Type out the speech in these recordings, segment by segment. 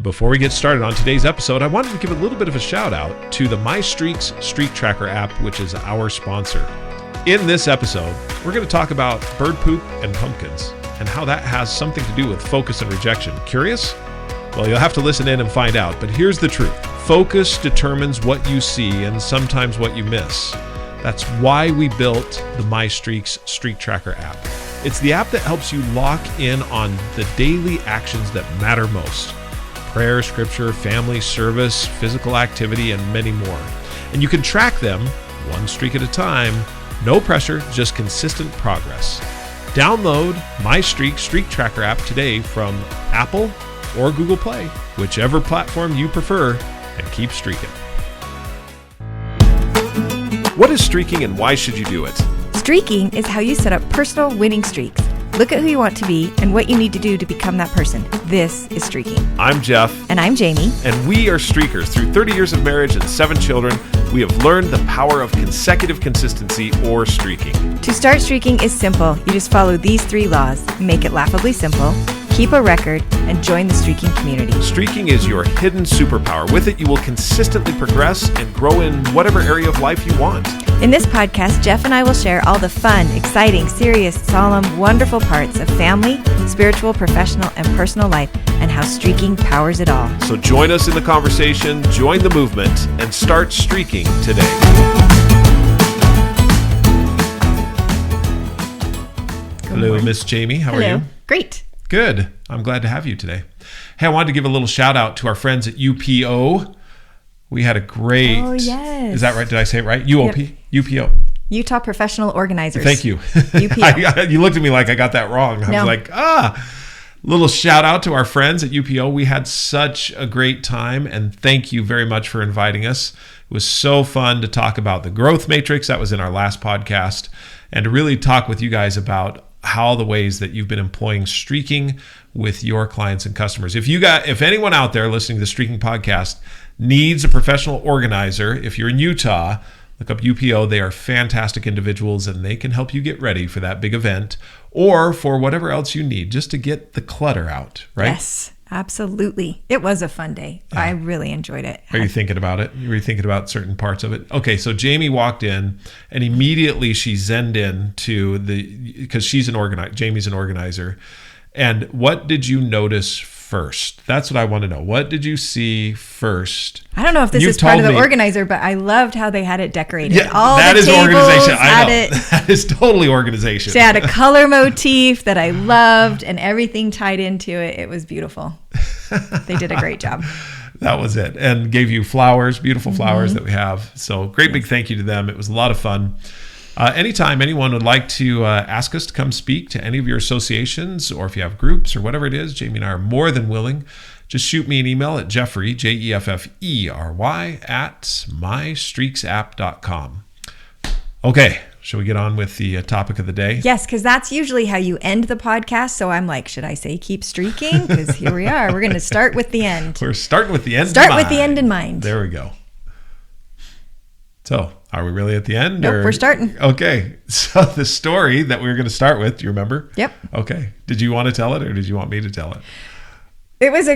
Before we get started on today's episode, I wanted to give a little bit of a shout out to the MyStreaks Streak Tracker app, which is our sponsor. In this episode, we're going to talk about bird poop and pumpkins and how that has something to do with focus and rejection. Curious? Well, you'll have to listen in and find out, but here's the truth. Focus determines what you see and sometimes what you miss. That's why we built the MyStreaks Streak Tracker app. It's the app that helps you lock in on the daily actions that matter most. Prayer, scripture, family, service, physical activity, and many more. And you can track them one streak at a time. No pressure, just consistent progress. Download MyStreaks Streak Tracker app today from Apple or Google Play, whichever platform you prefer, and keep streaking. What is streaking and why should you do it? Streaking is how you set up personal winning streaks. Look at who you want to be and what you need to do to become that person. This is streaking. I'm Jeff. And I'm Jami. And we are streakers. Through 30 years of marriage and 7 children, we have learned the power of consecutive consistency or streaking. To start streaking is simple. You just follow these 3 laws. Make it laughably simple, keep a record, and join the streaking community. Streaking is your hidden superpower. With it, you will consistently progress and grow in whatever area of life you want. In this podcast, Jeff and I will share all the fun, exciting, serious, solemn, wonderful parts of family, spiritual, professional, and personal life, and how streaking powers it all. So join us in the conversation, join the movement, and start streaking today. Hello, Miss Jami. How are you? Great. Good. I'm glad to have you today. Hey, I wanted to give a little shout out to our friends at UPO. We had a great... Oh, yes. Is that right? Did I say it right? UOP? Yep. UPO. Utah Professional Organizers. Thank you. UPO. You looked at me like I got that wrong. I was like, little shout out to our friends at UPO. We had such a great time, and thank you very much for inviting us. It was so fun to talk about the growth matrix. That was in our last podcast, and to really talk with you guys about how the ways that you've been employing streaking with your clients and customers. If anyone out there listening to the Streaking Podcast needs a professional organizer, if you're in Utah, look up UPO. They are fantastic individuals, and they can help you get ready for that big event or for whatever else you need just to get the clutter out, right? Yes, absolutely. It was a fun day. Yeah. I really enjoyed it. Are you thinking about it? Were you thinking about certain parts of it? Okay, so Jami walked in, and immediately she zenned in because Jami's an organizer. And what did you notice first? That's what I want to know. What did you see first? I don't know if this is part of the organizer, but I loved how they had it decorated. Yeah, all that the is tables organization. I know. It. That is totally organization. She had a color motif that I loved, and everything tied into it. It was beautiful. They did a great job. That was it. And gave you flowers, beautiful flowers that we have. So great big thank you to them. It was a lot of fun. Anytime anyone would like to ask us to come speak to any of your associations, or if you have groups or whatever it is, Jami and I are more than willing. Just shoot me an email at Jeffery, Jeffery, at MyStreaksApp.com. Okay, shall we get on with the topic of the day? Yes, because that's usually how you end the podcast. So I'm like, should I say keep streaking? Because here we are. We're going to start with the end. We're starting with the end Start with the end in mind. There we go. So, are we really at the end? Nope, we're starting. Okay. So the story that we were going to start with, do you remember? Yep. Okay. Did you want to tell it, or did you want me to tell it? It was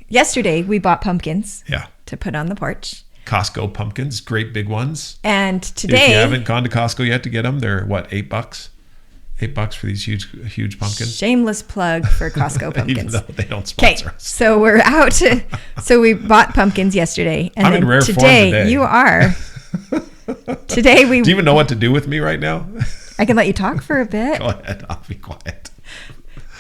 yesterday, we bought pumpkins to put on the porch. Costco pumpkins, great big ones. And today... If you haven't gone to Costco yet to get them, they're what, $8? $8 for these huge pumpkins. Shameless plug for Costco pumpkins. Even though they don't sponsor us. So we're out. So we bought pumpkins yesterday. And I'm in rare form today. You are. Today we... Do you even know what to do with me right now? I can let you talk for a bit. Go ahead. I'll be quiet.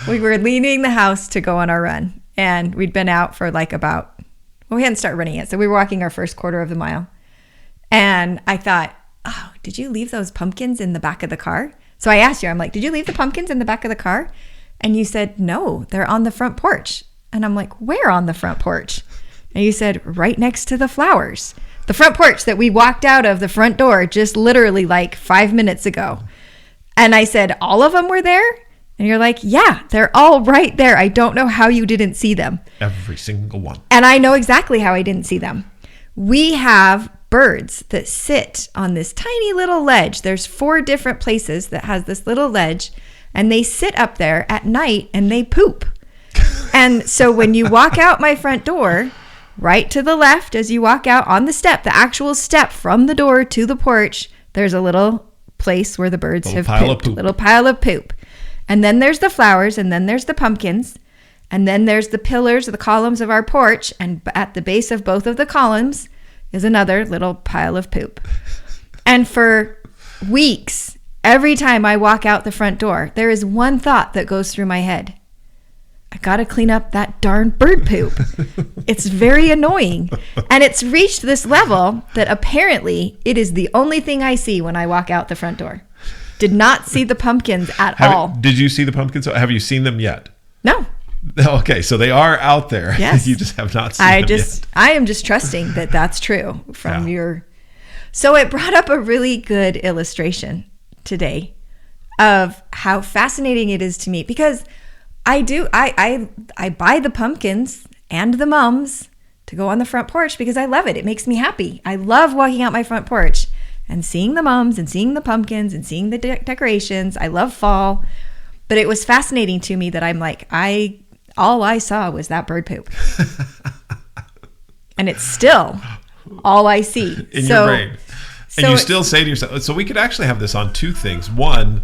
We were leaving the house to go on our run. And we'd been out for we hadn't started running yet. So we were walking our first quarter of the mile. And I thought, oh, did you leave those pumpkins in the back of the car? So I asked you, I'm like, did you leave the pumpkins in the back of the car? And you said, no, they're on the front porch. And I'm like, where on the front porch? And you said, right next to the flowers. The front porch that we walked out of the front door just literally 5 minutes ago. And I said, all of them were there? And you're like, yeah, they're all right there. I don't know how you didn't see them. Every single one. And I know exactly how I didn't see them. We have birds that sit on this tiny little ledge. There's 4 different places that has this little ledge, and they sit up there at night and they poop. And so when you walk out my front door, right to the left as you walk out on the step, the actual step from the door to the porch, there's a little place where the birds have pooped. Little pile of poop. And then there's the flowers, and then there's the pumpkins, and then there's the pillars, the columns of our porch, and at the base of both of the columns is another little pile of poop. And for weeks, every time I walk out the front door, there is one thought that goes through my head. I gotta clean up that darn bird poop. It's very annoying. And it's reached this level that apparently it is the only thing I see when I walk out the front door. Did not see the pumpkins at all. Did you see the pumpkins? Have you seen them yet? No. Okay, so they are out there. Yes. You just have not seen them yet. I am just trusting that that's true from your... So it brought up a really good illustration today of how fascinating it is to me, because I buy the pumpkins and the mums to go on the front porch because I love it. It makes me happy. I love walking out my front porch and seeing the mums and seeing the pumpkins and seeing the decorations. I love fall. But it was fascinating to me that I'm like, all I saw was that bird poop. And it's still all I see. In your brain. And you still say to yourself, so we could actually have this on two things. One,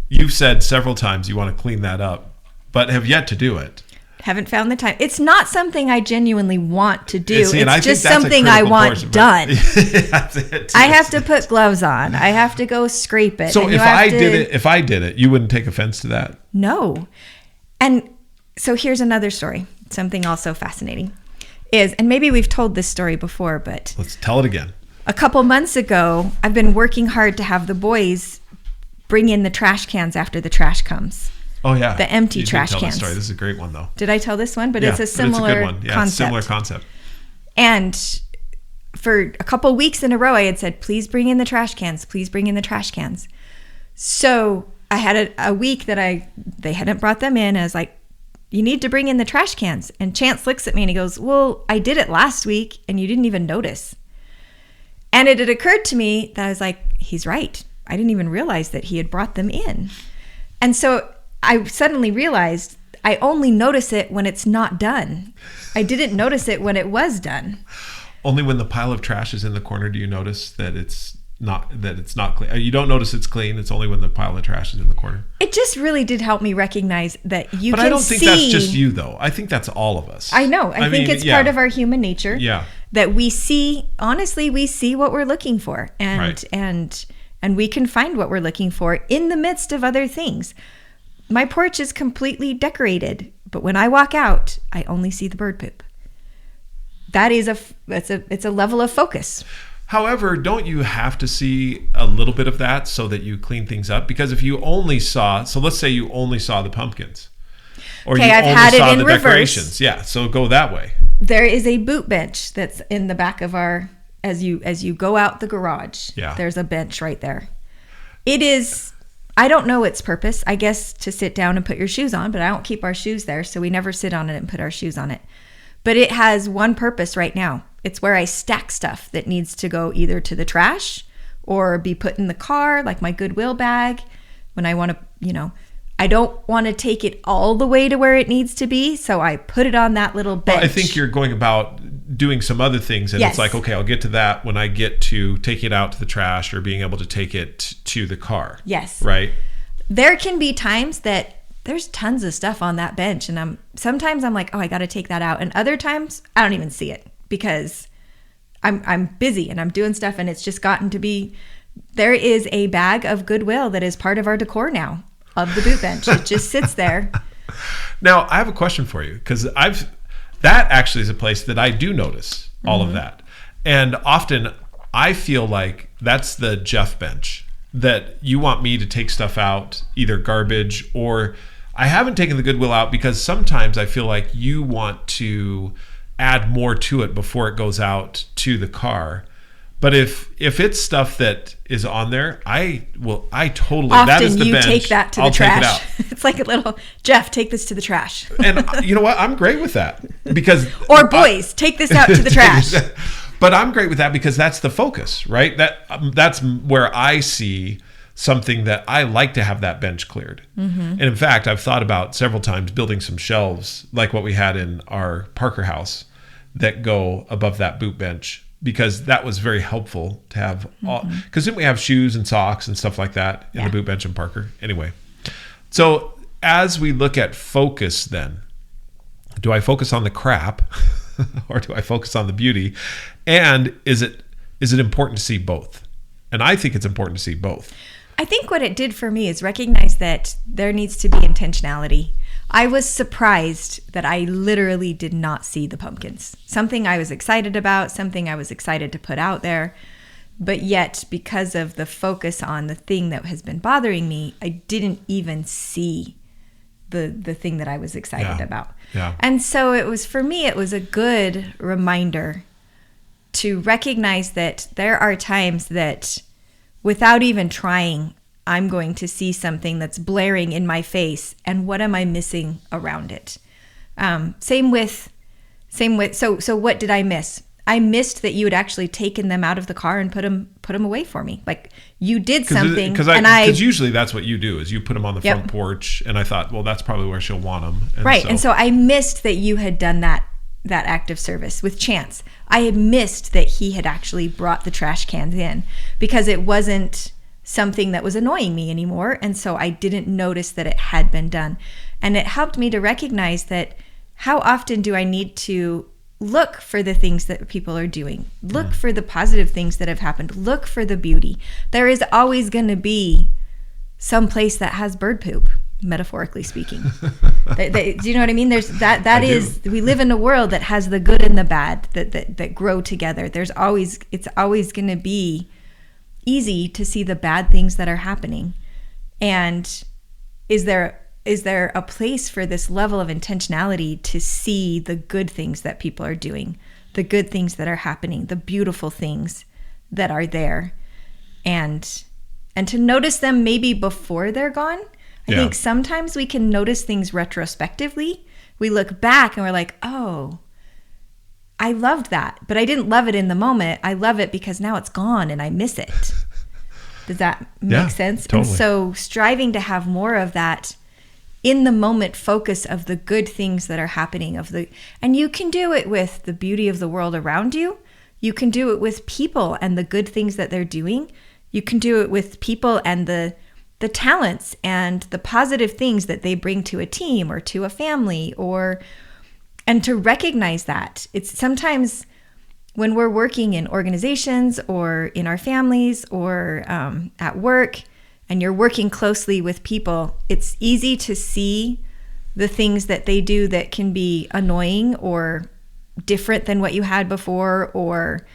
you've said several times you want to clean that up, but have yet to do it. Haven't found the time. It's not something I genuinely want to do. It's just something I want done. That's it. I have to put gloves on. I have to go scrape it. So if I did it, you wouldn't take offense to that? No. And so here's another story. Something also fascinating is, and maybe we've told this story before, but let's tell it again. A couple months ago, I've been working hard to have the boys bring in the trash cans after the trash comes. Oh yeah, the empty trash cans. This is a great one though. Did I tell this one? But it's a similar concept. Yeah, it's a similar concept. And for a couple weeks in a row, I had said, "Please bring in the trash cans. Please bring in the trash cans." So I had a week that they hadn't brought them in. I was like, "You need to bring in the trash cans." And Chance looks at me and he goes, "Well, I did it last week and you didn't even notice." And it had occurred to me that I was like, he's right. I didn't even realize that he had brought them in. And so I suddenly realized I only notice it when it's not done. I didn't notice it when it was done. Only when the pile of trash is in the corner do you notice that it's not clean. You don't notice it's clean. It's only when the pile of trash is in the corner. It just really did help me recognize that you can see. But I don't think that's just you, though. I think that's all of us. I know. I think it's part of our human nature. Yeah. That we see, honestly, we see what we're looking for. And right. and we can find what we're looking for in the midst of other things. My porch is completely decorated, but when I walk out, I only see the bird poop. That is it's a level of focus. However, don't you have to see a little bit of that so that you clean things up? Because if you only saw, so let's say you only saw the pumpkins, or you I've only had saw it in the reverse. decorations, yeah. So go that way. There is a boot bench that's in the back of our, as you go out the garage. Yeah. There's a bench right there. It is, I don't know its purpose. I guess to sit down and put your shoes on, but I don't keep our shoes there, so we never sit on it and put our shoes on it. But it has one purpose right now. It's where I stack stuff that needs to go either to the trash or be put in the car, like my Goodwill bag. When I want to, I don't want to take it all the way to where it needs to be, so I put it on that little bench. Well, I think you're going about doing some other things, and yes. It's like, okay, I'll get to that when I get to taking it out to the trash or being able to take it to the car. Yes. Right? There can be times that there's tons of stuff on that bench, and sometimes I'm like, oh, I got to take that out, and other times I don't even see it because I'm busy and I'm doing stuff, and it's just gotten to be. There is a bag of Goodwill that is part of our decor now of the boot bench. It just sits there. Now I have a question for you, because that actually is a place that I do notice all of that, and often I feel like that's the Jeff bench, that you want me to take stuff out, either garbage or I haven't taken the Goodwill out because sometimes I feel like you want to add more to it before it goes out to the car. But if it's stuff that is on there, I totally, often that is the you bench. Take that to I'll the trash. Take it out. It's like a little, Jeff, take this to the trash. And you know what? I'm great with that because or boys, take this out to the trash. But I'm great with that because that's the focus, right? That's where I see something that I like to have that bench cleared. And in fact, I've thought about several times building some shelves like what we had in our Parker house that go above that boot bench, because that was very helpful to have all, because then we have shoes and socks and stuff like that in the boot bench in Parker. Anyway, so as we look at focus then, do I focus on the crap or do I focus on the beauty? And is it important to see both? And I think it's important to see both. I think what it did for me is recognize that there needs to be intentionality. I was surprised that I literally did not see the pumpkins. Something I was excited about, something I was excited to put out there. But yet, because of the focus on the thing that has been bothering me, I didn't even see the thing that I was excited about. Yeah. And so it was, for me, it was a good reminder to recognize that there are times that without even trying, I'm going to see something that's blaring in my face, and what am I missing around it? Same with. So what did I miss? I missed that you had actually taken them out of the car and put them away for me. Like, you did something, because usually that's what you do, is you put them on the front porch, and I thought, well, that's probably where she'll want them. And so I missed that you had done that act of service with Chance. I had missed that he had actually brought the trash cans in, because it wasn't something that was annoying me anymore. And so I didn't notice that it had been done. And it helped me to recognize that, how often do I need to look for the things that people are doing? Look for the positive things that have happened. Look for the beauty. There is always going to be some place that has bird poop, metaphorically speaking. Do you know what I mean? There's we live in a world that has the good and the bad that grow together. It's always going to be easy to see the bad things that are happening. And is there a place for this level of intentionality to see the good things that people are doing, the good things that are happening, the beautiful things that are there, and to notice them maybe before they're gone? I think sometimes we can notice things retrospectively. We look back and we're like, oh, I loved that, but I didn't love it in the moment. I love it because now it's gone and I miss it. Does that make sense? Totally. And so striving to have more of that in the moment focus of the good things that are happening, and you can do it with the beauty of the world around you. You can do it with people and the good things that they're doing. You can do it with people and the talents and the positive things that they bring to a team or to a family, and to recognize that. It's sometimes when we're working in organizations or in our families or at work, and you're working closely with people, it's easy to see the things that they do that can be annoying or different than what you had before, or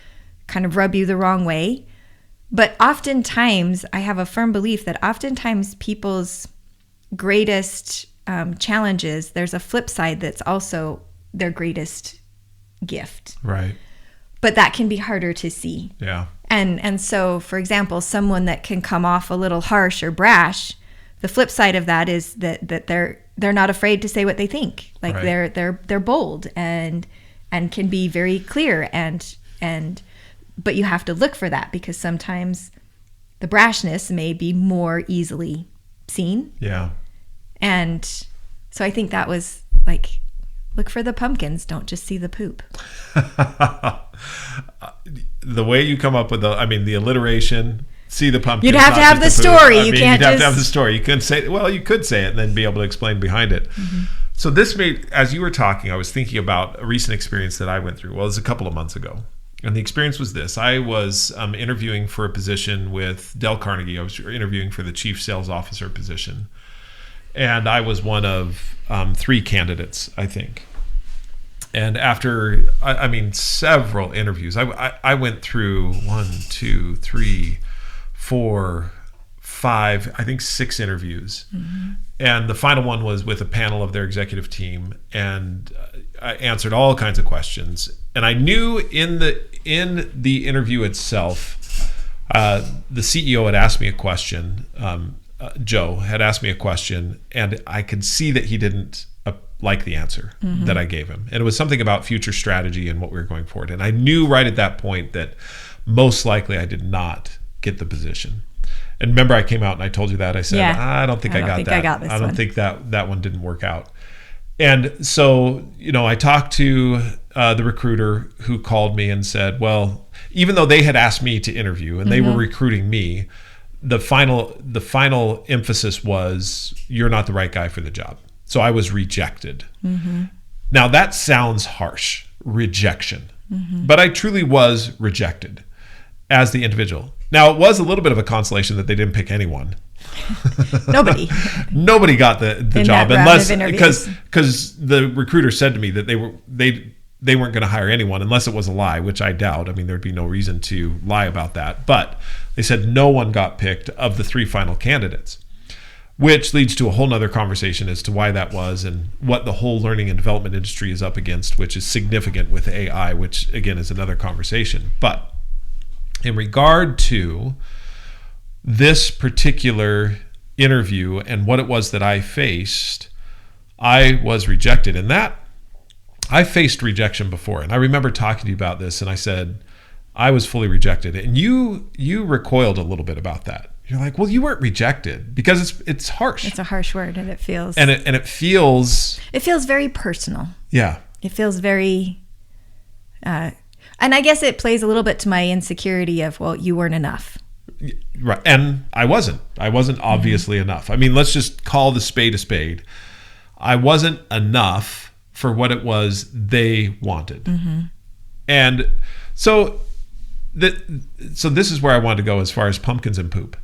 kind of rub you the wrong way. But oftentimes, I have a firm belief that oftentimes people's greatest challenges, there's a flip side that's also their greatest gift. Right. But that can be harder to see. Yeah. And so, for example, someone that can come off a little harsh or brash, the flip side of that is that they're not afraid to say what they think. Like, right. they're bold and can be very clear but you have to look for that, because sometimes the brashness may be more easily seen. Yeah. And so I think that was like, look for the pumpkins, don't just see the poop. The way you come up with the alliteration, see the pumpkins. You'd have to have the story. You'd have to have the story. You couldn't say, well, you could say it and then be able to explain behind it. Mm-hmm. So this made, as you were talking, I was thinking about a recent experience that I went through. Well, it was a couple of months ago. And the experience was this. I was interviewing for a position with Dale Carnegie. I was interviewing for the chief sales officer position. And I was one of 3 candidates, I think. And after, several interviews, I went through 1, 2, 3, 4, 5, I think 6 interviews. Mm-hmm. And the final one was with a panel of their executive team. And I answered all kinds of questions. And I knew in the interview itself, the CEO had asked me a question. Joe had asked me a question, and I could see that he didn't like the answer mm-hmm. that I gave him. And it was something about future strategy and what we were going forward. And I knew right at that point that most likely I did not get the position. And remember, I came out and I told you that. I said, Yeah. I don't think I got that. This I don't one. think that one didn't work out. And so, I talked to the recruiter who called me and said, well, even though they had asked me to interview and they were recruiting me, the final emphasis was, you're not the right guy for the job. So I was rejected. Now that sounds harsh, rejection, but I truly was rejected as the individual. Now it was a little bit of a consolation that they didn't pick anyone. Nobody got the job unless because the recruiter said to me that they weren't going to hire anyone unless it was a lie, which I doubt. I mean, there'd be no reason to lie about that. But they said no one got picked of the 3 final candidates, which leads to a whole nother conversation as to why that was and what the whole learning and development industry is up against, which is significant with AI, which again is another conversation. But in regard to this particular interview and what it was that I faced, I was rejected. And that I faced rejection before. And I remember talking to you about this and I said, I was fully rejected. And you recoiled a little bit about that. You're like, well, you weren't rejected because it's harsh. It's a harsh word and it feels... it feels... It feels very personal. Yeah. It feels very... and I guess it plays a little bit to my insecurity of, well, you weren't enough. Right. And I wasn't obviously enough. I mean, let's just call the spade a spade. I wasn't enough for what it was they wanted. And so this is where I wanted to go as far as pumpkins and poop.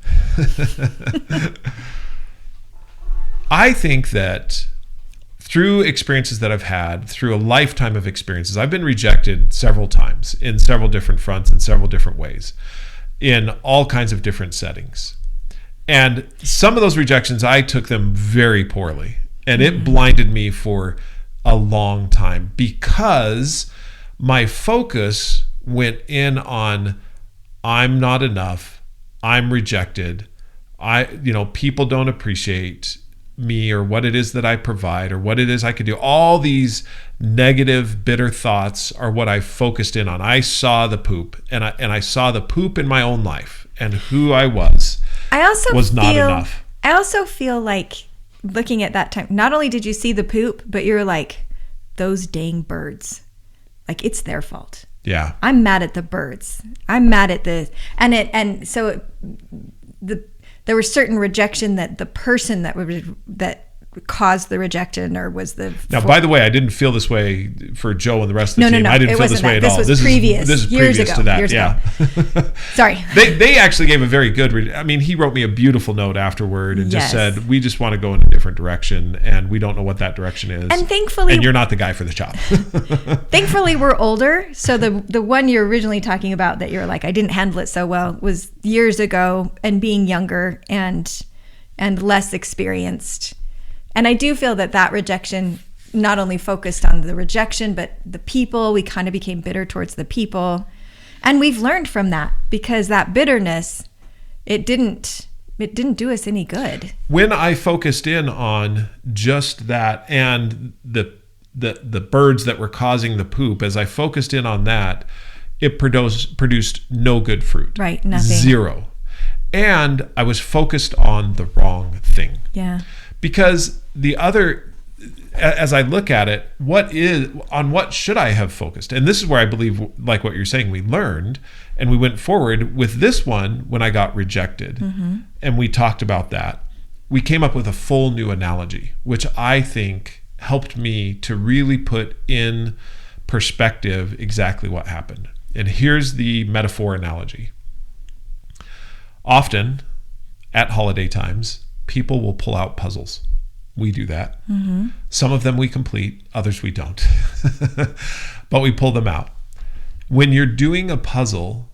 I think that through experiences that I've had, through a lifetime of experiences, I've been rejected several times in several different fronts in several different ways, in all kinds of different settings. And some of those rejections, I took them very poorly. And it blinded me for a long time because my focus went in on, I'm not enough, I'm rejected, people don't appreciate me or what it is that I provide or what it is I could do. All these negative, bitter thoughts are what I focused in on. I saw the poop and I saw the poop in my own life and who I was not enough. I also feel like looking at that time, not only did you see the poop, but you're like, those dang birds, like it's their fault. Yeah. I'm mad at the birds. I'm mad at this. There was certain rejection that the person that caused the rejection or was the... Now, by the way, I didn't feel this way for Joe and the rest of the team. I didn't feel this way at all. This was previous. This is years previous ago, to that. years Yeah. ago. Sorry. They actually gave a very good... he wrote me a beautiful note afterward and just said, we just want to go in a different direction and we don't know what that direction is. And thankfully... And you're not the guy for the job. Thankfully, we're older. So the one you're originally talking about that you're like, I didn't handle it so well was years ago and being younger and less experienced. And I do feel that rejection not only focused on the rejection, but the people. We kind of became bitter towards the people. And we've learned from that because that bitterness, it didn't do us any good. When I focused in on just that and the birds that were causing the poop, as I focused in on that, it produced no good fruit. Right, nothing. 0. And I was focused on the wrong thing. Yeah. Because as I look at it, what should I have focused? And this is where I believe, like what you're saying, we learned and we went forward with this one when I got rejected. And we talked about that. We came up with a full new analogy, which I think helped me to really put in perspective exactly what happened. And here's the metaphor analogy. Often at holiday times, people will pull out puzzles. We do that. Some of them we complete, others we don't. But we pull them out. When you're doing a puzzle,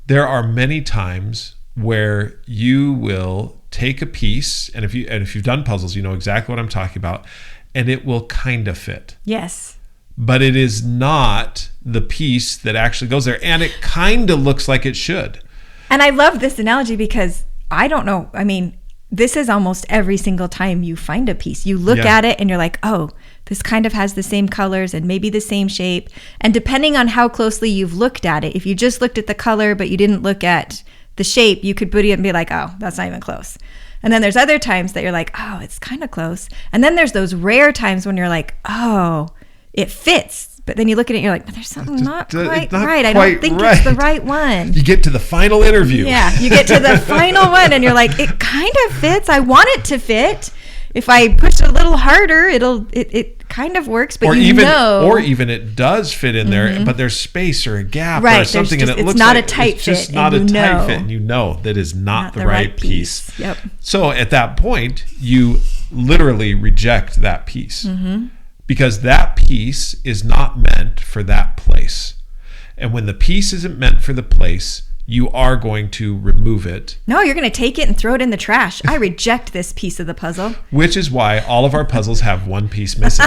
there are many times where you will take a piece, and if you've done puzzles, you know exactly what I'm talking about, and it will kind of fit. Yes. But it is not the piece that actually goes there, and it kind of looks like it should. And I love this analogy because I don't know. I mean, this is almost every single time you find a piece. You look at it and you're like, oh, this kind of has the same colors and maybe the same shape. And depending on how closely you've looked at it, if you just looked at the color but you didn't look at the shape, you could put it and be like, oh, that's not even close. And then there's other times that you're like, oh, it's kind of close. And then there's those rare times when you're like, oh, it fits. But then you look at it and you're like, there's something not quite right. I don't think it's the right one. You get to the final interview. Yeah, you get to the final one and you're like, it kind of fits. I want it to fit. If I push it a little harder, it kind of works, but or even it does fit in there, but there's space or a gap or something, and it looks like it's just not a tight fit, and you know that is not the right piece. Yep. So at that point, you literally reject that piece because that piece is not meant for that place, and when the piece isn't meant for the place, you are going to remove it. No, you're going to take it and throw it in the trash. I reject this piece of the puzzle. Which is why all of our puzzles have one piece missing.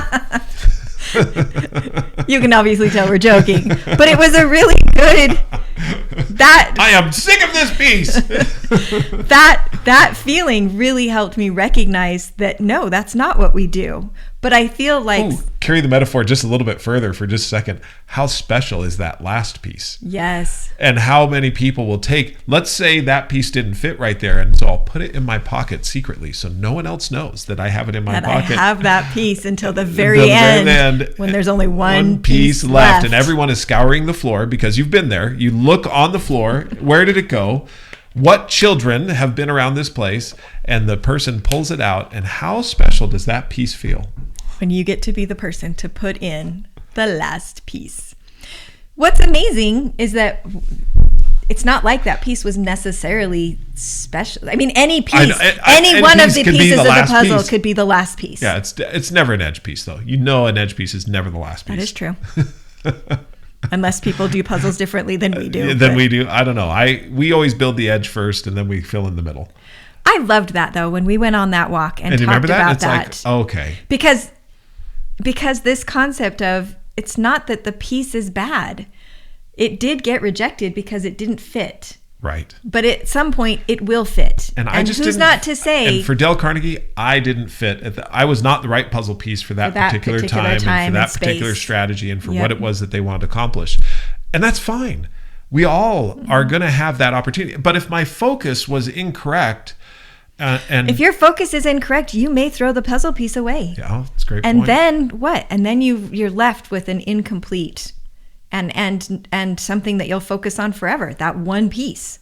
You can obviously tell we're joking, but it was a really good... I am sick of this piece. that feeling really helped me recognize that, no, that's not what we do. But I feel like... carry the metaphor just a little bit further for just a second. How special is that last piece? Yes. And how many people will take... Let's say that piece didn't fit right there, and so I'll put it in my pocket secretly so no one else knows that I have it in my pocket. I have that piece until the very end when there's only one piece left. And everyone is scouring the floor because you've been there. You look on the floor. Where did it go? What children have been around this place? And the person pulls it out. And how special does that piece feel? When you get to be the person to put in the last piece. What's amazing is that it's not like that piece was necessarily special. I mean, any piece, any one of the pieces of the puzzle could be the last piece. Yeah, it's never an edge piece, though. You know an edge piece is never the last piece. That is true. Unless people do puzzles differently than we do. We do. I don't know. We always build the edge first, and then we fill in the middle. I loved that, though, when we went on that walk and talked about that. Like, okay. Because this concept of, it's not that the piece is bad. It did get rejected because it didn't fit. Right. But at some point, it will fit. And who's not to say... And for Dale Carnegie, I didn't fit. I was not the right puzzle piece for that particular time and for that particular strategy and for what it was that they wanted to accomplish. And that's fine. We all are going to have that opportunity. But if my focus was incorrect... and if your focus is incorrect, you may throw the puzzle piece away. Yeah, that's a great point. And then what? And then you're left with an incomplete... And something that you'll focus on forever, that one piece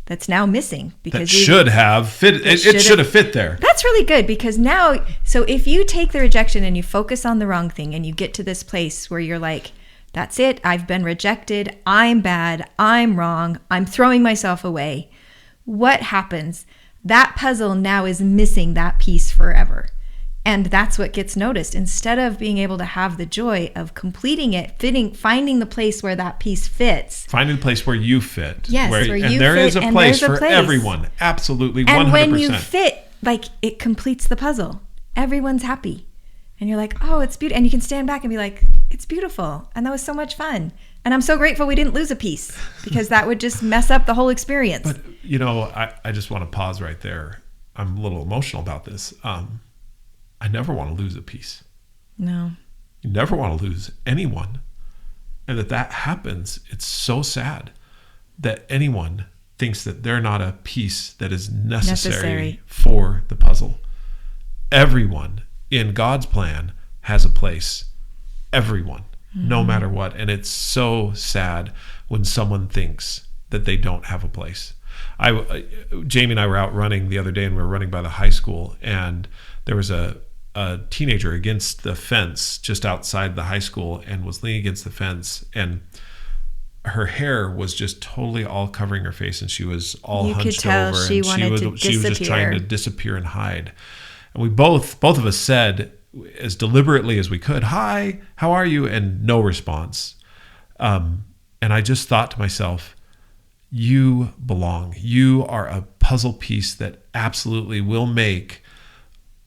that's now missing because it should have fit. It should have fit there. That's really good because now, so if you take the rejection and you focus on the wrong thing and you get to this place where you're like, that's it, I've been rejected, I'm bad, I'm wrong, I'm throwing myself away. What happens? That puzzle now is missing that piece forever. And that's what gets noticed. Instead of being able to have the joy of completing it, finding the place where that piece fits. Finding the place where you fit. Yes, where you fit. And there is a place for everyone. Absolutely, 100%. And when you fit, like, it completes the puzzle. Everyone's happy. And you're like, oh, it's beautiful. And you can stand back and be like, it's beautiful. And that was so much fun. And I'm so grateful we didn't lose a piece because that would just mess up the whole experience. But, I just want to pause right there. I'm a little emotional about this. I never want to lose a piece. No. You never want to lose anyone. And that happens, it's so sad that anyone thinks that they're not a piece that is necessary for the puzzle. Everyone in God's plan has a place. Everyone, no matter what. And it's so sad when someone thinks that they don't have a place. Jamie and I were out running the other day, and we were running by the high school, and there was a teenager against the fence just outside the high school and was leaning against the fence, and her hair was just totally all covering her face, and she was all hunched over, and she was just trying to disappear and hide. And we both of us said as deliberately as we could, "Hi, how are you?" and no response. And I just thought to myself, you belong. You are a puzzle piece that absolutely will make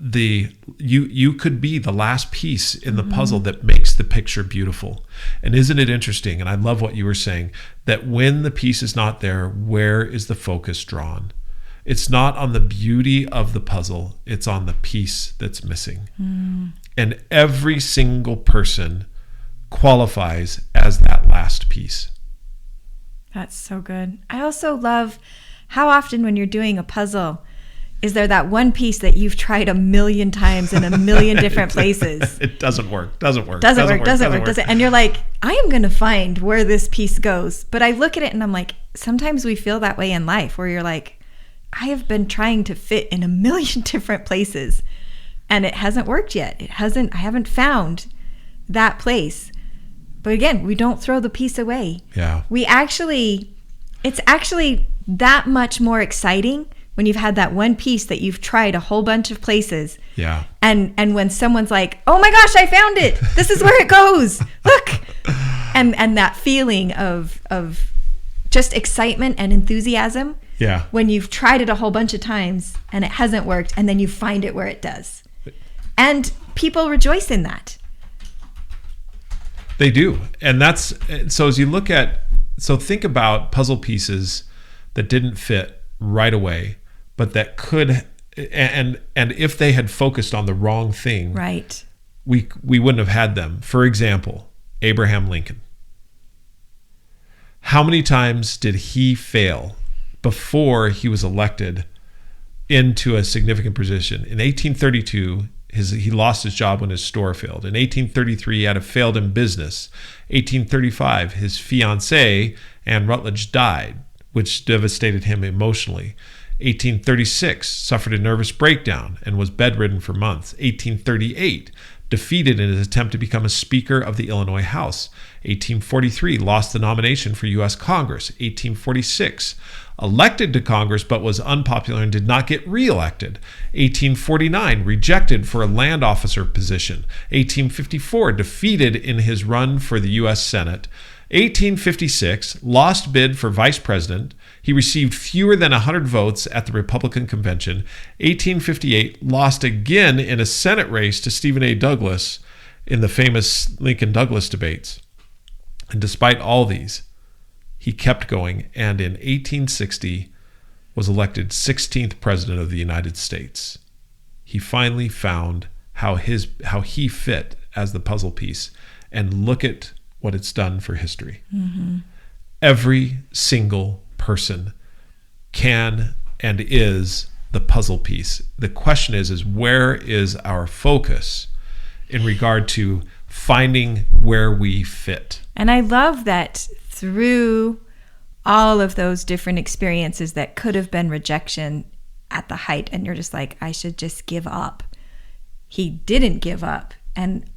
you could be the last piece in the puzzle that makes the picture beautiful. And isn't it interesting? And I love what you were saying, that when the piece is not there, where is the focus drawn? It's not on the beauty of the puzzle, it's on the piece that's missing. And every single person qualifies as that last piece. That's so good. I also love How often when you're doing a puzzle, is there that one piece that you've tried a million times in a million different places? It doesn't work. Doesn't work. And you're like, I am going to find where this piece goes. But I look at it and I'm like, sometimes we feel that way in life where you're like, I have been trying to fit in a million different places and it hasn't worked yet. I haven't found that place. But again, we don't throw the piece away. Yeah. It's actually that much more exciting when you've had that one piece that you've tried a whole bunch of places. Yeah. And when someone's like, oh my gosh, I found it. This is where it goes. Look. And that feeling of just excitement and enthusiasm. Yeah. When you've tried it a whole bunch of times and it hasn't worked, and then you find it where it does. And people rejoice in that. They do. And that's, so as you look at, so think about puzzle pieces that didn't fit right away, but that could, and if they had focused on the wrong thing, right, we wouldn't have had them. For example, Abraham Lincoln. How many times did he fail before he was elected into a significant position? In 1832, he lost his job when his store failed. In 1833, he had a failed in business. 1835, his fiancée, Anne Rutledge, died, which devastated him emotionally. 1836, suffered a nervous breakdown and was bedridden for months. 1838, defeated in his attempt to become a Speaker of the Illinois House. 1843, lost the nomination for U.S. Congress. 1846, elected to Congress but was unpopular and did not get reelected. 1849, rejected for a land officer position. 1854, defeated in his run for the U.S. Senate. 1856, lost bid for vice president. He received fewer than 100 votes at the Republican convention. 1858, lost again in a Senate race to Stephen A. Douglas in the famous Lincoln-Douglas debates. And despite all these, he kept going, and in 1860 was elected 16th president of the United States. He finally found how he fit as the puzzle piece, and look at what it's done for history. Mm-hmm. Every single person can and is the puzzle piece. The question is where is our focus in regard to finding where we fit? And I love that through all of those different experiences that could have been rejection at the height, and you're just like, I should just give up. He didn't give up, and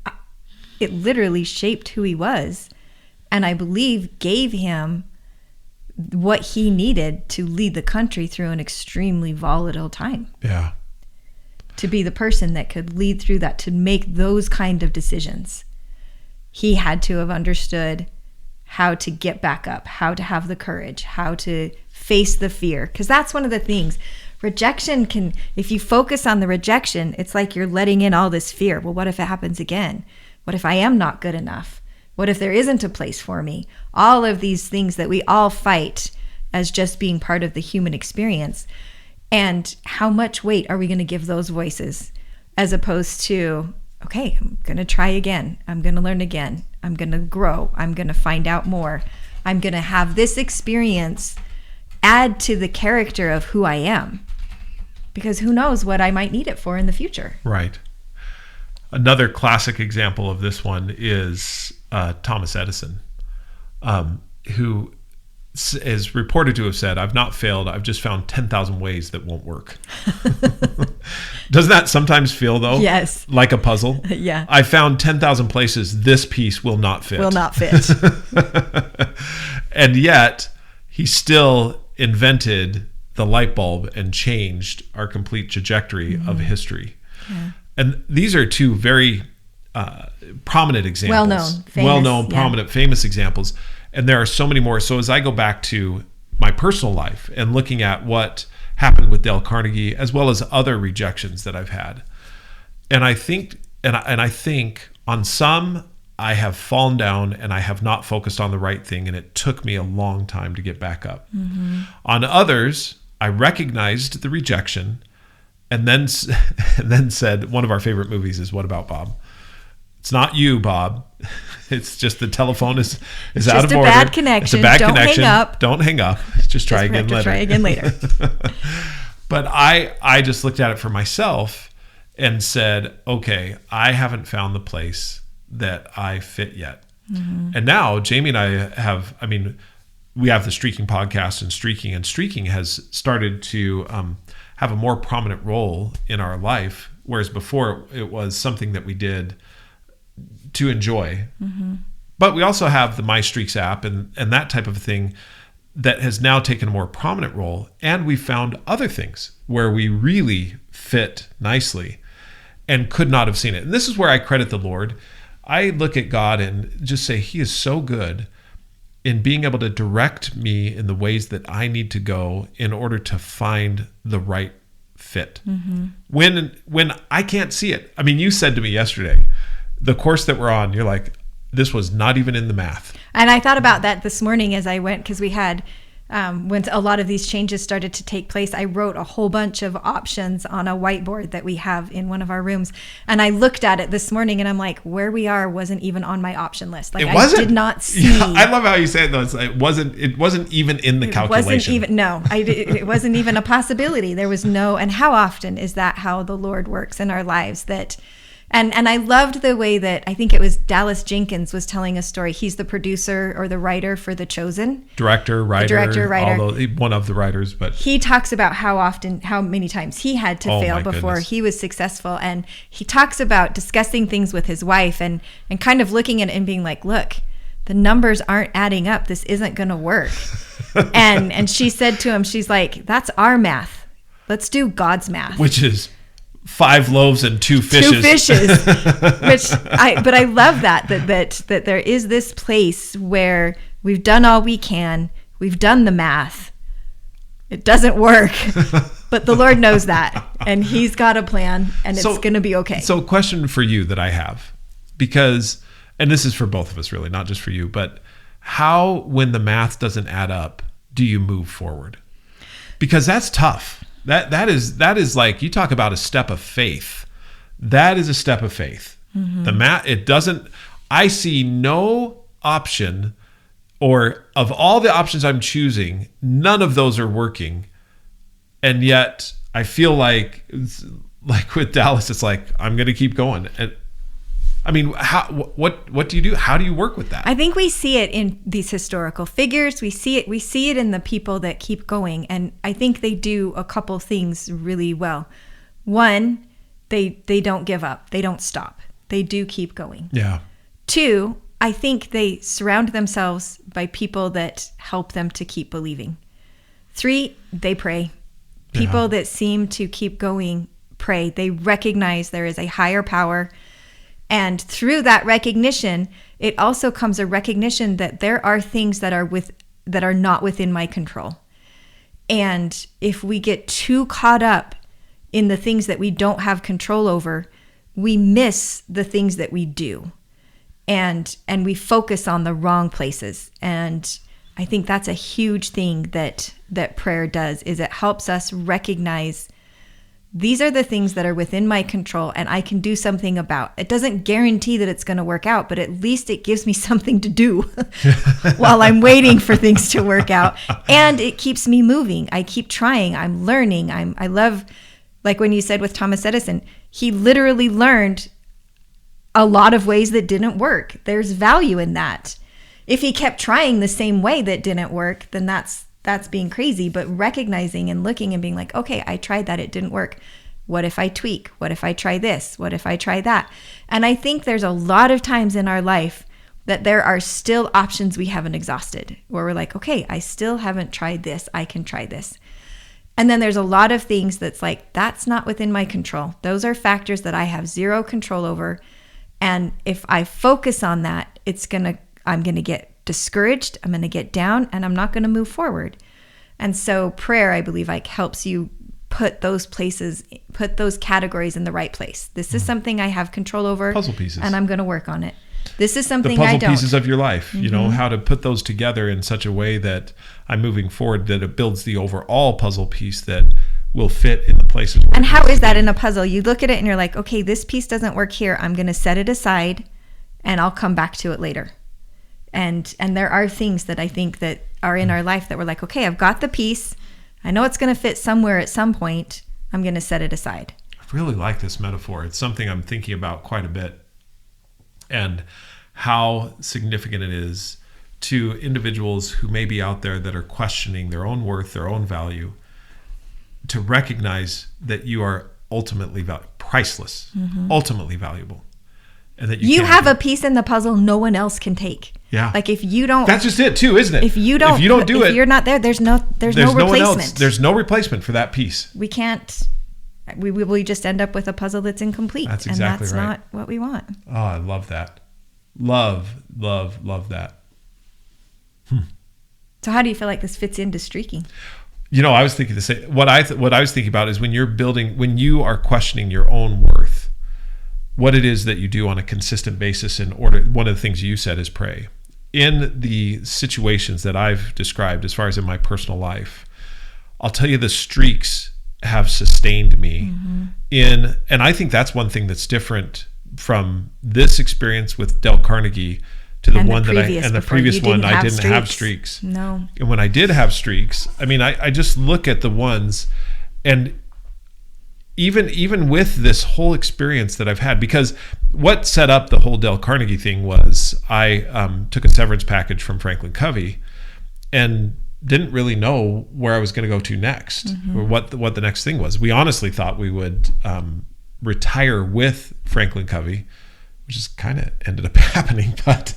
it literally shaped who he was, and I believe gave him what he needed to lead the country through an extremely volatile time. Yeah. To be the person that could lead through that, to make those kind of decisions. He had to have understood how to get back up, how to have the courage, how to face the fear. Because that's one of the things. Rejection can, if you focus on the rejection, it's like you're letting in all this fear. Well, what if it happens again? What if I am not good enough? What if there isn't a place for me? All of these things that we all fight as just being part of the human experience. And how much weight are we going to give those voices as opposed to, okay, I'm going to try again. I'm going to learn again. I'm going to grow. I'm going to find out more. I'm going to have this experience add to the character of who I am. Because who knows what I might need it for in the future. Right. Another classic example of this one is Thomas Edison, who is reported to have said, I've not failed, I've just found 10,000 ways that won't work. Doesn't that sometimes feel, though? Yes. Like a puzzle? Yeah. I found 10,000 places this piece will not fit. Will not fit. And yet, he still invented the light bulb and changed our complete trajectory of history. Yeah. And these are two very prominent examples. Well-known, prominent, famous examples. And there are so many more. So as I go back to my personal life and looking at what happened with Dale Carnegie, as well as other rejections that I've had, and I think on some I have fallen down and I have not focused on the right thing, and it took me a long time to get back up. Mm-hmm. On others, I recognized the rejection, and then said, one of our favorite movies is What About Bob? It's not you, Bob. It's just the telephone is It's out just of a order. bad connection. It's a bad Don't connection. hang up. Don't hang up. Just try again later. Try again later. But I just looked at it for myself and said, okay, I haven't found the place that I fit yet. Mm-hmm. And now Jami and I have, we have the Streaking podcast and Streaking has started to have a more prominent role in our life, whereas before it was something that we did to enjoy. Mm-hmm. But we also have the MyStreaks app and that type of thing that has now taken a more prominent role. And we found other things where we really fit nicely and could not have seen it. And this is where I credit the Lord. I look at God and just say, He is so good in being able to direct me in the ways that I need to go in order to find the right fit. Mm-hmm. When I can't see it. You said to me yesterday, the course that we're on, you're like, this was not even in the math. And I thought about that this morning as I went, because we had, when a lot of these changes started to take place, I wrote a whole bunch of options on a whiteboard that we have in one of our rooms. And I looked at it this morning and I'm like, where we are wasn't even on my option list. Like, I did not see. Yeah, I love how you say it though. It wasn't even in the calculation. It wasn't even a possibility. There was no, and how often is that how the Lord works in our lives? And I loved the way that, I think it was Dallas Jenkins was telling a story. He's the producer or the writer for The Chosen. Director, writer. One of the writers. But he talks about how many times he had to fail before he was successful. And he talks about discussing things with his wife and kind of looking at it and being like, look, the numbers aren't adding up. This isn't going to work. and she said to him, she's like, that's our math. Let's do God's math. Which is 5 loaves and 2 fishes. But I love that there is this place where we've done all we can. We've done the math. It doesn't work, but the Lord knows that, and He's got a plan, and it's going to be okay. So a question for you that I have, because, and this is for both of us really, not just for you, but how, when the math doesn't add up, do you move forward? Because that's tough. That is like, you talk about a step of faith. That is a step of faith. Mm-hmm. I see no option, or of all the options I'm choosing, none of those are working. And yet I feel like with Dallas, it's like, I'm going to keep going. And what do you do? How do you work with that? I think we see it in these historical figures. We see it in the people that keep going. And I think they do a couple things really well. One, they don't give up. They don't stop. They do keep going. Yeah. 2, I think they surround themselves by people that help them to keep believing. 3, they pray. People that seem to keep going pray. They recognize there is a higher power. And through that recognition, it also comes a recognition that there are things that are not within my control. And if we get too caught up in the things that we don't have control over, we miss the things that we do. And we focus on the wrong places. And I think that's a huge thing that prayer does, is it helps us recognize these are the things that are within my control and I can do something about. It doesn't guarantee that it's going to work out, but at least it gives me something to do while I'm waiting for things to work out. And it keeps me moving. I keep trying. I'm learning. I love, like when you said with Thomas Edison, he literally learned a lot of ways that didn't work. There's value in that. If he kept trying the same way that didn't work, then that's being crazy. But recognizing and looking and being like, okay, I tried that, it didn't work. What if I tweak? What if I try this? What if I try that? And I think there's a lot of times in our life that there are still options we haven't exhausted, where we're like, okay, I still haven't tried this, I can try this. And then there's a lot of things that's like, that's not within my control. Those are factors that I have zero control over. And if I focus on that, I'm going to get discouraged, I'm going to get down, and I'm not going to move forward. And so prayer, I believe, helps you put those categories in the right place. This is something I have control over. Puzzle pieces. And I'm going to work on it. This is something I don't. The puzzle pieces of your life, how to put those together in such a way that I'm moving forward, that it builds the overall puzzle piece that will fit in the places. And how is that in a puzzle? You look at it and you're like, okay, this piece doesn't work here. I'm going to set it aside and I'll come back to it later. And there are things that I think that are in our life that we're like, okay, I've got the piece. I know it's going to fit somewhere at some point. I'm going to set it aside. I really like this metaphor. It's something I'm thinking about quite a bit, and how significant it is to individuals who may be out there that are questioning their own worth, their own value, to recognize that you are ultimately priceless, ultimately valuable. And that you have a piece in the puzzle no one else can take. Yeah. Like if you don't, that's just it too, isn't it? If you don't do it, if you're not there, there's no replacement. There's no replacement for that piece. We can't, we just end up with a puzzle that's incomplete. That's exactly right. And that's not what we want. Oh, I love that. Love that. So how do you feel like this fits into streaking? I was thinking the same. What I was thinking about is when you are questioning your own worth, what it is that you do on a consistent basis in order. One of the things you said is pray. In the situations that I've described, as far as in my personal life, I'll tell you the streaks have sustained me and I think that's one thing that's different from this experience with Dale Carnegie to the one that the previous one I didn't have streaks. No. And when I did have streaks, I mean, I just look at the ones, and even with this whole experience that I've had, because what set up the whole Dale Carnegie thing was I took a severance package from Franklin Covey and didn't really know where I was going to go to next, or what the next thing was. We honestly thought we would retire with Franklin Covey, which is kind of ended up happening, but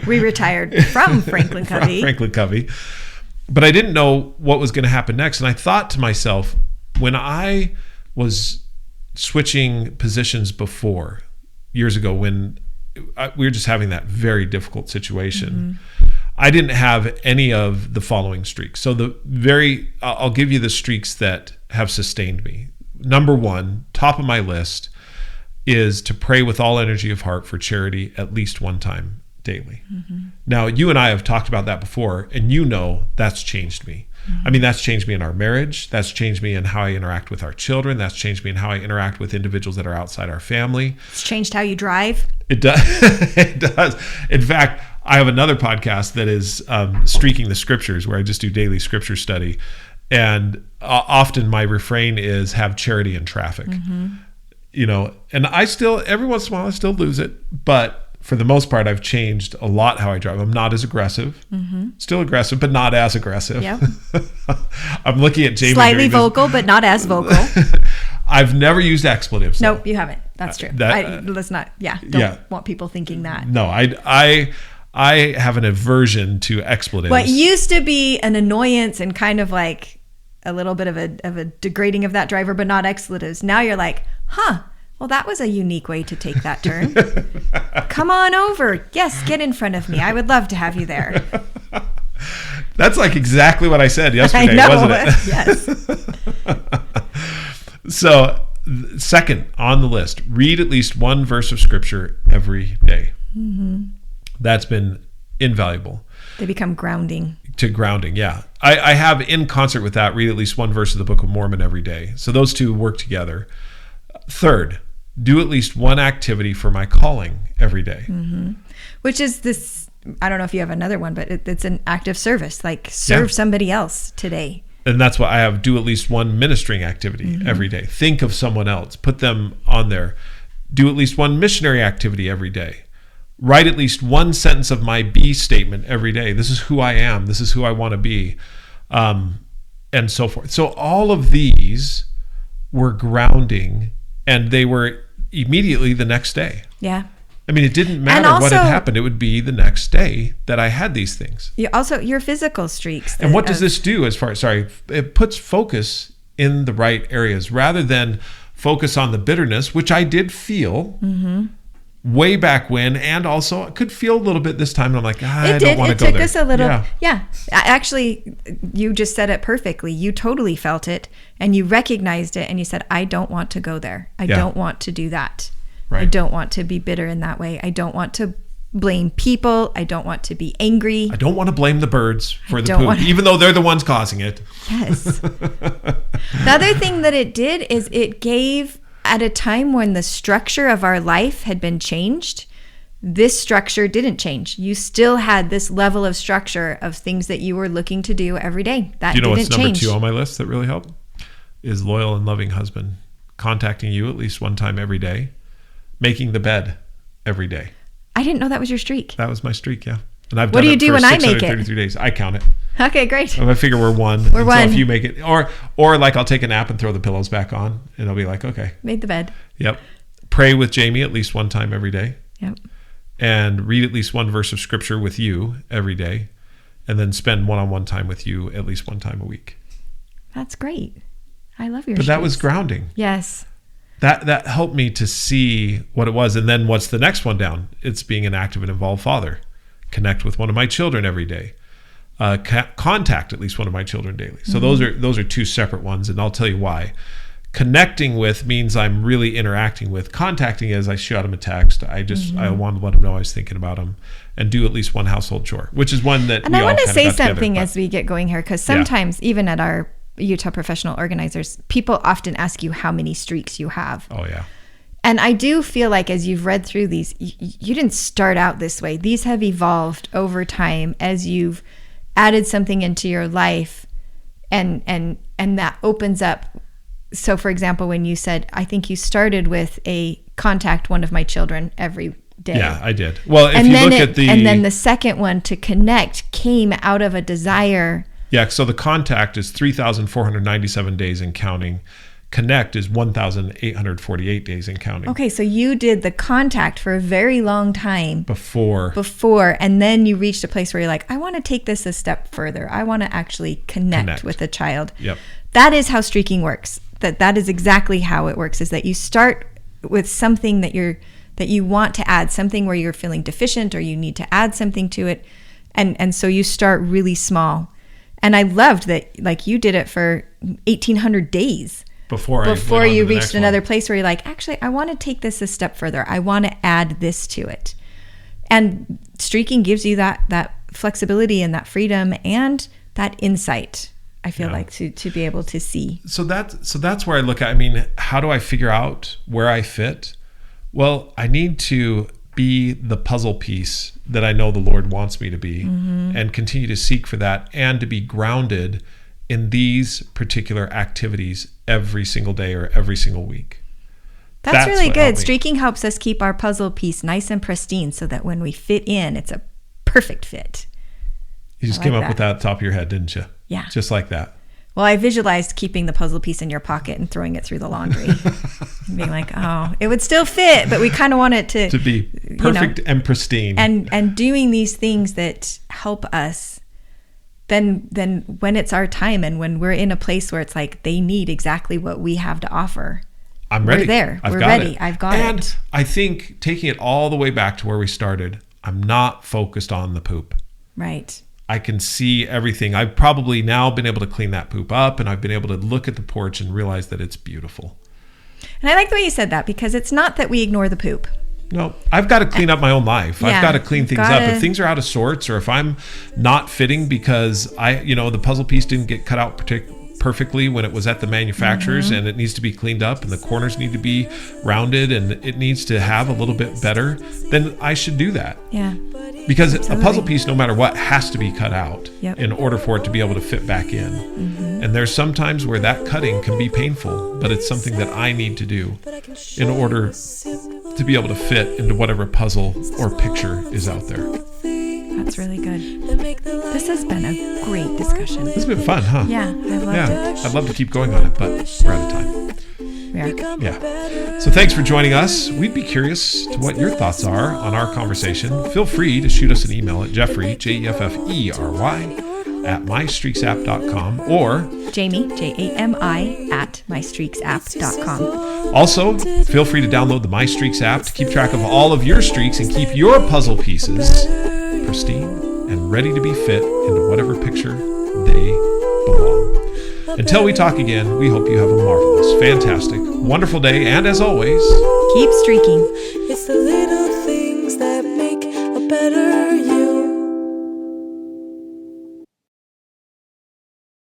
we retired from Franklin Covey. But I didn't know what was going to happen next. And I thought to myself, when I was switching positions before, years ago, when we were just having that very difficult situation, I didn't have any of the following streaks. So I'll give you the streaks that have sustained me. Number one, top of my list, is to pray with all energy of heart for charity at least one time daily. Now, you and I have talked about that before, and that's changed me. I mean, that's changed me in our marriage. That's changed me in how I interact with our children. That's changed me in how I interact with individuals that are outside our family. It's changed how you drive. It does. It does. In fact, I have another podcast that is Streaking the Scriptures, where I just do daily scripture study. And often my refrain is have charity in traffic. And I still, every once in a while, I still lose it. But for the most part, I've changed a lot how I drive. I'm not as aggressive. Still aggressive, but not as aggressive. Yep. I'm looking at Jamie. Slightly vocal, but not as vocal. I've never used expletives. Nope, you haven't. That's true. Let's not. Don't want people thinking that. No, I have an aversion to expletives. What used to be an annoyance and kind of like a little bit of a degrading of that driver, but not expletives. Now you're like, well, that was a unique way to take that turn. Come on over. Yes, get in front of me. I would love to have you there. That's like exactly what I said yesterday, wasn't it? Yes. So, second on the list, read at least one verse of scripture every day. That's been invaluable. They become grounding. To grounding, yeah. I have, in concert with that, read at least one verse of the Book of Mormon every day. So those two work together. Third, do at least one activity for my calling every day. Which is this, I don't know if you have another one, but it's an act of service, like serve somebody else today. And that's why I have do at least one ministering activity every day. Think of someone else, put them on there. Do at least one missionary activity every day. Write at least one sentence of my be statement every day. This is who I am. This is who I want to be. And so forth. So all of these were grounding, and they were immediately the next day. Yeah. I mean, it didn't matter what had happened. It would be the next day that I had these things. Also, your physical streaks. And what does this do it puts focus in the right areas rather than focus on the bitterness, which I did feel way back when, and also I could feel a little bit this time. And I'm like, I don't want to go there. It took us a little. Yeah. Actually, you just said it perfectly. You totally felt it, and you recognized it, and you said, I don't want to go there. I don't want to do that. Right. I don't want to be bitter in that way. I don't want to blame people. I don't want to be angry. I don't want to blame the birds for the poop, even though they're the ones causing it. Yes. The other thing that it did is it gave, at a time when the structure of our life had been changed, this structure didn't change. You still had this level of structure of things that you were looking to do every day. That Do you know didn't what's number change. 2 on my list that really helped? Is loyal and loving husband. Contacting you at least one time every day. Making the bed every day. I didn't know that was your streak. That was my streak, yeah. And I've What done do you it do for when I make it? 633 days. I count it. Okay, great. I figure we're one. We're one. So if you make it, or like I'll take a nap and throw the pillows back on, and I'll be like, okay. Made the bed. Yep. Pray with Jamie at least one time every day. Yep. And read at least one verse of scripture with you every day. And then spend one-on-one time with you at least one time a week. That's great. I love your But that streaks. was grounding. Yes. That helped me to see what it was. And then what's the next one down? It's being an active and involved father. Connect with one of my children every day. Contact at least one of my children daily. So those are 2 separate ones, and I'll tell you why. Connecting with means I'm really interacting with. Contacting is I shoot him a text. I want to let him know I was thinking about him, and do at least one household chore, which is one that. And we I all want to kind of say got together, something but- as we get going here, because sometimes even at our Utah professional organizers, people often ask you how many streaks you have. Oh yeah. And I do feel like as you've read through these, you didn't start out this way. These have evolved over time as you've added something into your life, and that opens up. So for example, when you said, I think you started with a contact one of my children every day. Yeah, I did. Well, if and you then look at the... And then the second one, to connect, came out of a desire. Yeah, so the contact is 3,497 days and counting. Connect is 1,848 days and counting. Okay, so you did the contact for a very long time. Before, And then you reached a place where you're like, I want to take this a step further. I want to actually connect with a child. Yep. That is how streaking works. That is exactly how it works, is that you start with something that you want to add, something where you're feeling deficient or you need to add something to it. And so you start really small. And I loved that, like, you did it for 1,800 days. Before you reached another place where you're like, actually, I want to take this a step further. I want to add this to it. And streaking gives you that flexibility and that freedom and that insight, I feel like, to be able to see. So that's where I look at, I mean, how do I figure out where I fit? Well, I need to be the puzzle piece that I know the Lord wants me to be, and continue to seek for that, and to be grounded in these particular activities every single day or every single week. That's really good. Streaking helps us keep our puzzle piece nice and pristine so that when we fit in, it's a perfect fit. You just came up with that at the top of your head, didn't you? Yeah. Just like that. Well, I visualized keeping the puzzle piece in your pocket and throwing it through the laundry. And being like, oh, it would still fit, but we kind of want it to be perfect and pristine. And doing these things that help us, then when it's our time and when we're in a place where it's like they need exactly what we have to offer, I'm ready. We're there. We're ready. I've got it. And I think taking it all the way back to where we started, I'm not focused on the poop. Right. I can see everything. I've probably now been able to clean that poop up, and I've been able to look at the porch and realize that it's beautiful. And I like the way you said that, because it's not that we ignore the poop. No, I've got to clean up my own life. Yeah, I've got to clean things up. If things are out of sorts, or if I'm not fitting because the puzzle piece didn't get cut out perfectly when it was at the manufacturer's, and it needs to be cleaned up, and the corners need to be rounded, and it needs to have a little bit better, then I should do that. Yeah. Because a puzzle piece, no matter what, has to be cut out in order for it to be able to fit back in. And there's some times where that cutting can be painful, but it's something that I need to do in order to be able to fit into whatever puzzle or picture is out there. That's really good. This has been a great discussion. This has been fun, huh? Yeah, I've loved it. I'd love to keep going on it, but we're out of time. We are. Yeah. So thanks for joining us. We'd be curious to what your thoughts are on our conversation. Feel free to shoot us an email at Jeffery, Jeffery, at MyStreaksApp.com, or Jami, Jami, at MyStreaksApp.com. Also, feel free to download the MyStreaks app to keep track of all of your streaks and keep your puzzle pieces pristine and ready to be fit into whatever picture they belong. Until we talk again, we hope you have a marvelous, fantastic, wonderful day, and as always, keep streaking. It's the little things that make a better